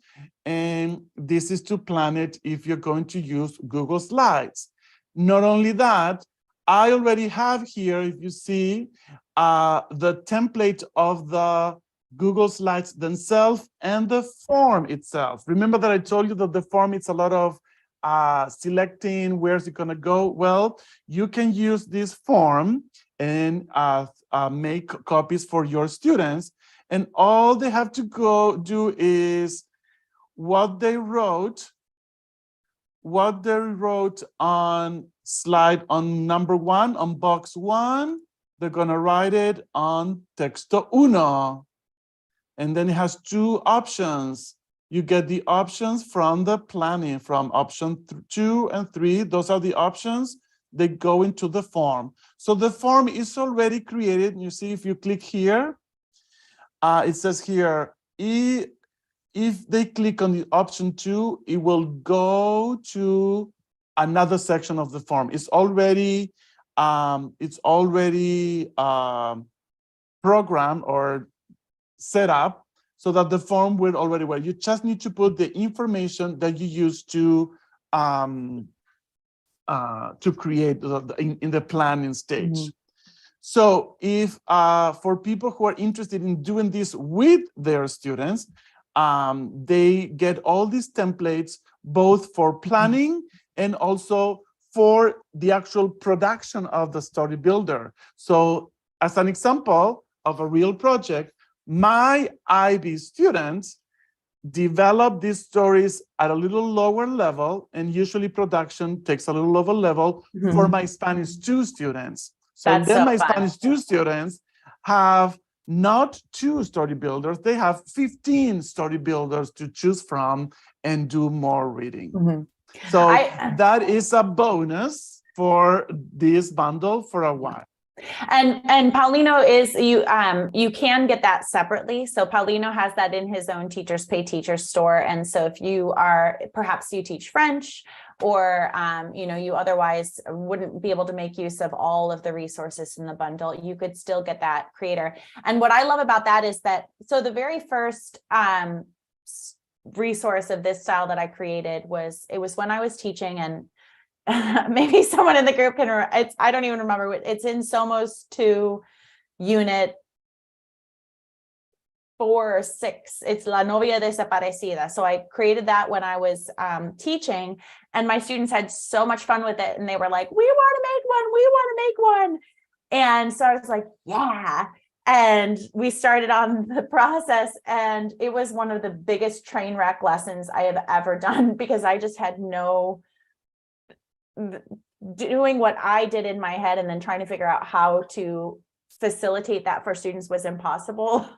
and this is to plan it if you're going to use Google Slides. Not only that, I already have here, if you see, the template of the Google Slides themselves and the form itself. Remember that I told you that the form, it's a lot of selecting where's it going to go. Well, you can use this form and make copies for your students. And all they have to go do is what they wrote on slide on number 1, on box 1, they're going to write it on texto uno. And then it has 2 options. You get the options from the planning, from option 2 and 3. Those are the options. They go into the form. So the form is already created. You see, if you click here, it says here, if they click on the option 2, it will go to another section of the form. It's already programmed or set up so that the form will already work. You just need to put the information that you use to create in the planning stage. Mm-hmm. So if for people who are interested in doing this with their students, they get all these templates, both for planning and also for the actual production of the story builder. So as an example of a real project, my IB students develop these stories at a little lower level, and usually production takes a little lower level for my Spanish 2 students. So That's then so my fun. Spanish 2 students have not 2 story builders, they have 15 story builders to choose from and do more reading. So that is a bonus for this bundle for a while. And Paulino is, you can get that separately. So Paulino has that in his own Teachers Pay Teachers store. And so if you are, perhaps you teach French, or you otherwise wouldn't be able to make use of all of the resources in the bundle, you could still get that creator. And what I love about that is that, so the very first resource of this style that I created was when I was teaching, and maybe someone in the group can, I don't even remember what it's in. Somos 2 unit 4 or 6. It's La Novia Desaparecida. So I created that when I was teaching, and my students had so much fun with it. And they were like, we want to make one. We want to make one. And so I was like, yeah. And we started on the process, and it was one of the biggest train wreck lessons I have ever done, because I just had doing what I did in my head and then trying to figure out how to facilitate that for students was impossible.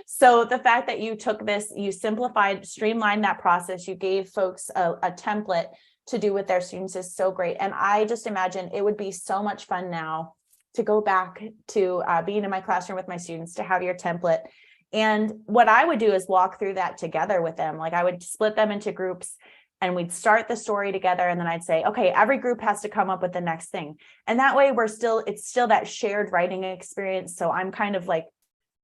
So the fact that you took this, you simplified, streamlined that process, you gave folks a template to do with their students is so great. And I just imagine it would be so much fun now to go back to being in my classroom with my students, to have your template. And what I would do is walk through that together with them. Like I would split them into groups, and we'd start the story together. And then I'd say, okay, every group has to come up with the next thing. And that way it's still that shared writing experience. So I'm kind of like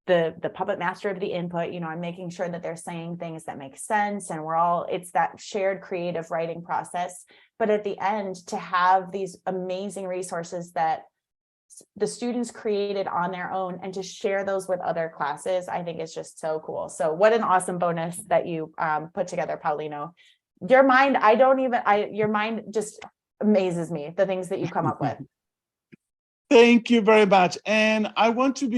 the puppet master of the input. I'm making sure that they're saying things that make sense, and it's that shared creative writing process. But at the end, to have these amazing resources that the students created on their own, and to share those with other classes, I think is just so cool. So what an awesome bonus that you put together, Paulino. Your mind, your mind just amazes me, the things that you come up with. Thank you very much. And I want to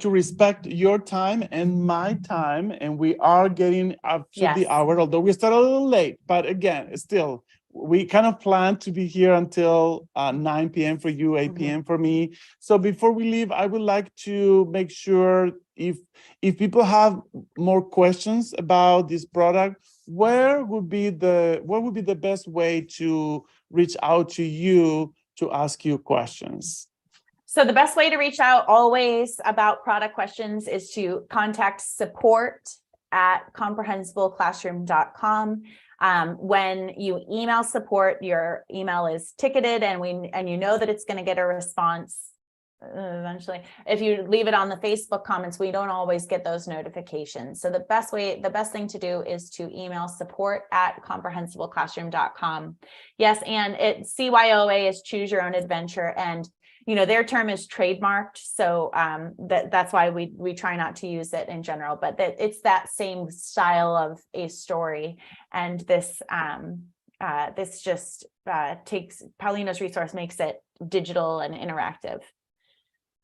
respect your time and my time, and we are getting up to the hour, although we started a little late, but again, still, we kind of plan to be here until 9 p.m. for you, 8 p.m. for me. So before we leave, I would like to make sure if people have more questions about this product, what would be the best way to reach out to you to ask you questions? So the best way to reach out always about product questions is to contact support@comprehensibleclassroom.com. When you email support, your email is ticketed, and you know that it's going to get a response eventually. If you leave it on the Facebook comments, we don't always get those notifications. So the best thing to do is to email support@comprehensibleclassroom.com. Yes, and CYOA is choose your own adventure, and their term is trademarked, so that's why we try not to use it in general, but it's that same style of a story. And this just takes Paulino's resource, makes it digital and interactive.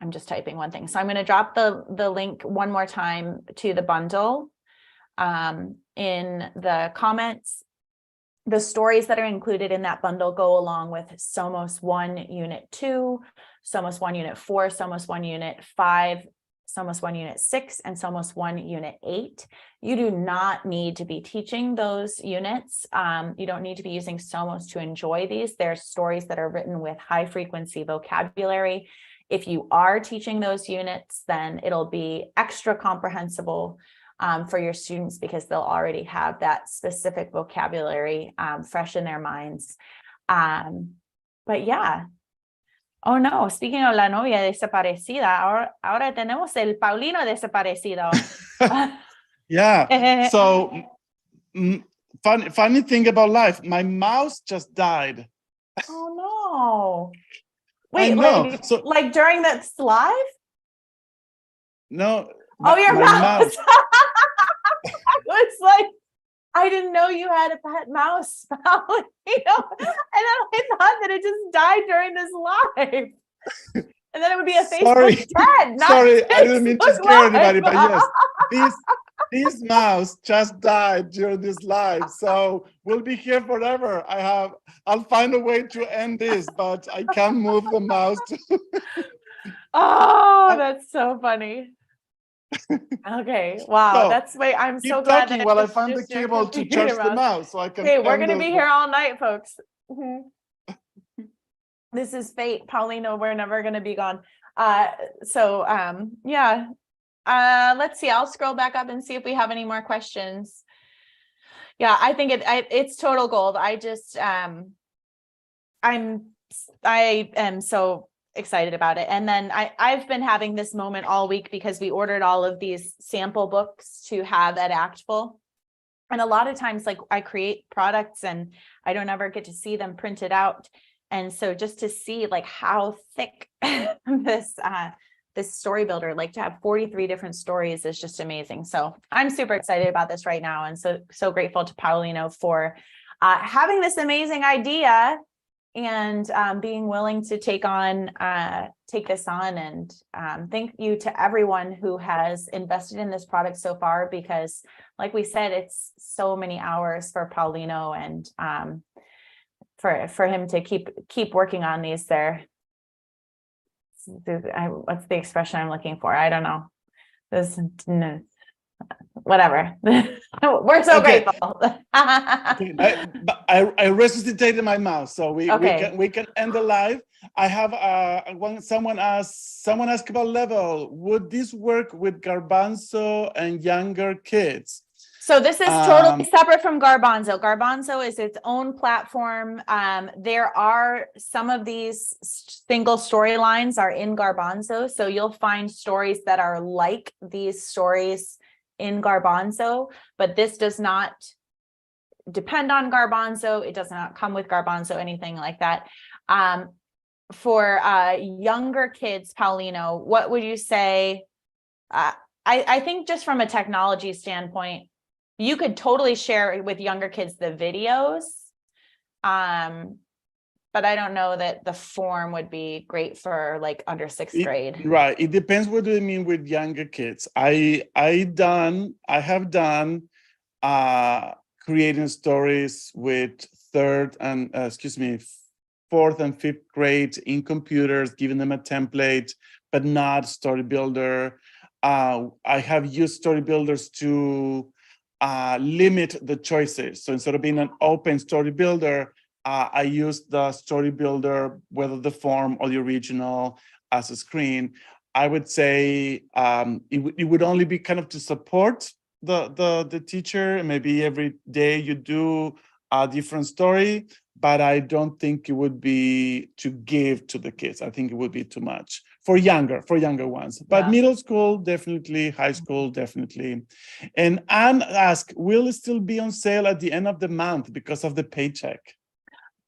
I'm just typing one thing. So I'm going to drop the link one more time to the bundle in the comments. The stories that are included in that bundle go along with Somos 1 Unit 2, Somos 1 Unit 4, Somos 1 Unit 5, Somos 1 Unit 6, and Somos 1 Unit 8. You do not need to be teaching those units. You don't need to be using Somos to enjoy these. They're stories that are written with high frequency vocabulary. If you are teaching those units, then it'll be extra comprehensible for your students, because they'll already have that specific vocabulary fresh in their minds. But yeah. Oh no, speaking of la novia desaparecida, ahora tenemos el Paulino desaparecido. Yeah. So funny thing about life, my mouse just died. Oh no. Wait, I know. like during that live? No. Oh, your my mouse. I was like, I didn't know you had a pet mouse, Paulino. And then I thought that it just died during this live. And then it would be a Facebook thread. Sorry, I didn't mean to scare anybody, but yes, this mouse just died during this live. So we'll be here forever. I'll find a way to end this, but I can't move the mouse. Oh, that's so funny. Okay, wow, So, I'm so keep glad talking while I find the cable to charge the mouse, so I can. Okay, we're gonna be here all night, folks. This is fate, Paulino. We're never gonna be gone. Yeah. Let's see. I'll scroll back up and see if we have any more questions. Yeah, I think it's total gold. I am so excited about it. And then I've been having this moment all week because we ordered all of these sample books to have at Actful. And a lot of times, like, I create products and I don't ever get to see them printed out. And so just to see like how thick this Storybuilder, like to have 43 different stories, is just amazing. So I'm super excited about this right now. And so grateful to Paulino for having this amazing idea and being willing to take this on. And thank you to everyone who has invested in this product so far, because like we said, it's so many hours for Paulino, and for him to keep working on these. What's the expression I'm looking for? I don't know. Whatever. We're so grateful. I resuscitated my mouse, so we can end the live. I have someone asked about level. Would this work with Garbanzo and younger kids? So this is totally separate from Garbanzo. Garbanzo is its own platform. There are some of these single storylines are in Garbanzo. So you'll find stories that are like these stories in Garbanzo, but this does not depend on Garbanzo. It does not come with Garbanzo, anything like that. For younger kids, Paulino, what would you say? I think just from a technology standpoint, you could totally share with younger kids the videos, but I don't know that the form would be great for like under sixth grade. Right. It depends what do you mean with younger kids. I have done creating stories with fourth and fifth grade in computers, giving them a template, but not Storybuilder. I have used Storybuilders to limit the choices. So instead of being an open Storybuilder, I used the Storybuilder, whether the form or the original, as a screen. I would say it would only be kind of to support the teacher. Maybe every day you do a different story, but I don't think it would be to give to the kids. I think it would be too much for younger ones. But Yeah. middle school, definitely. High school, definitely. And Anne asked, will it still be on sale at the end of the month because of the paycheck?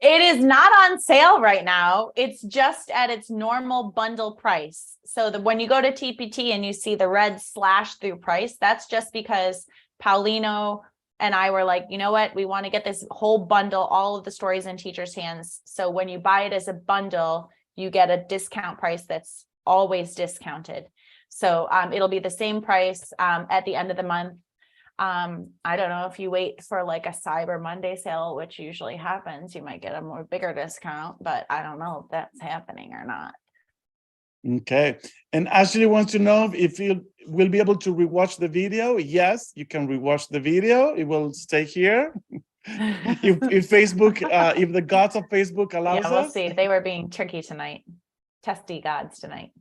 It is not on sale right now. It's just at its normal bundle price. So when you go to TPT and you see the red slash through price, that's just because Paulino and I were like, you know what? We want to get this whole bundle, all of the stories in teachers' hands. So when you buy it as a bundle, you get a discount price that's always discounted. So it'll be the same price at the end of the month. I don't know if you wait for like a Cyber Monday sale, which usually happens, you might get a more bigger discount, but I don't know if that's happening or not. Okay. And Ashley wants to know if you will be able to rewatch the video. Yes, you can rewatch the video. It will stay here. if Facebook, if the gods of Facebook allows Yeah, we'll us. see. They were being tricky tonight. Testy gods tonight.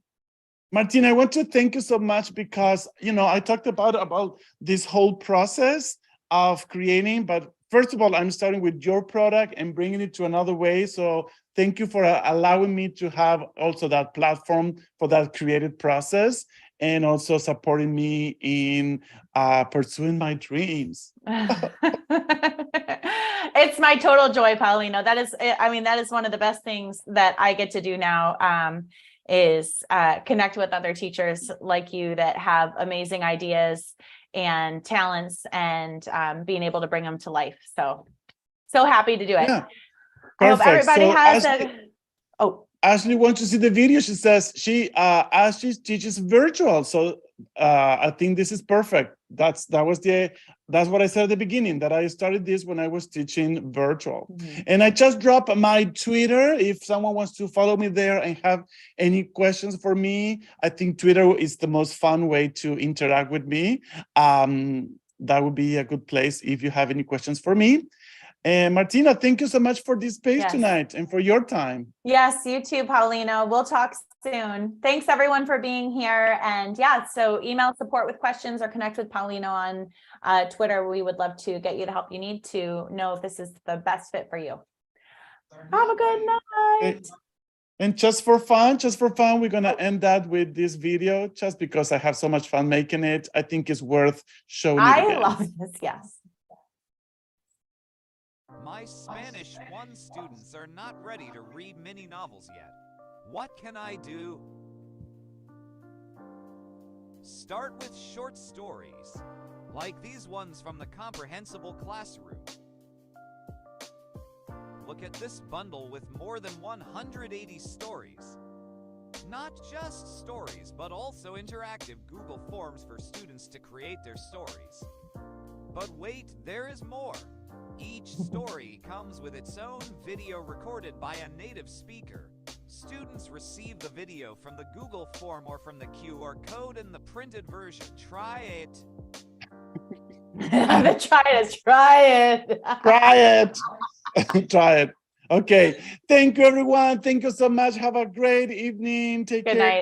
Martina, I want to thank you so much because, you know, I talked about this whole process of creating, but first of all, I'm starting with your product and bringing it to another way. So thank you for allowing me to have also that platform for that creative process and also supporting me in pursuing my dreams. It's my total joy, Paulino. That is, I mean, that is one of the best things that I get to do now. Is connect with other teachers like you that have amazing ideas and talents and being able to bring them to life. So happy to do it. Yeah. I hope everybody So has Ashley wants to see the video. She says Ashley teaches virtual. So I think this is perfect. That's what I said at the beginning, that I started this when I was teaching virtual. Mm-hmm. And I just dropped my Twitter. If someone wants to follow me there and have any questions for me, I think Twitter is the most fun way to interact with me. That would be a good place if you have any questions for me. And Martina, thank you so much for this space tonight and for your time. Yes, you too, Paulino. We'll talk soon. Thanks everyone for being here. And yeah, so email support with questions or connect with Paulino on Twitter. We would love to get you the help you need to know if this is the best fit for you. Have a good night. And just for fun, we're going to end that with this video just because I have so much fun making it. I think it's worth showing it again. I love this, yes. My Spanish 1 students are not ready to read mini novels yet. What can I do? Start with short stories, like these ones from the Comprehensible Classroom. Look at this bundle with more than 180 stories. Not just stories, but also interactive Google Forms for students to create their stories. But wait, there is more. Each story comes with its own video recorded by a native speaker. Students receive the video from the Google form or from the QR code in the printed version. Try it. Try it. Okay. Thank you, everyone. Thank you so much. Have a great evening. Take care. Good night.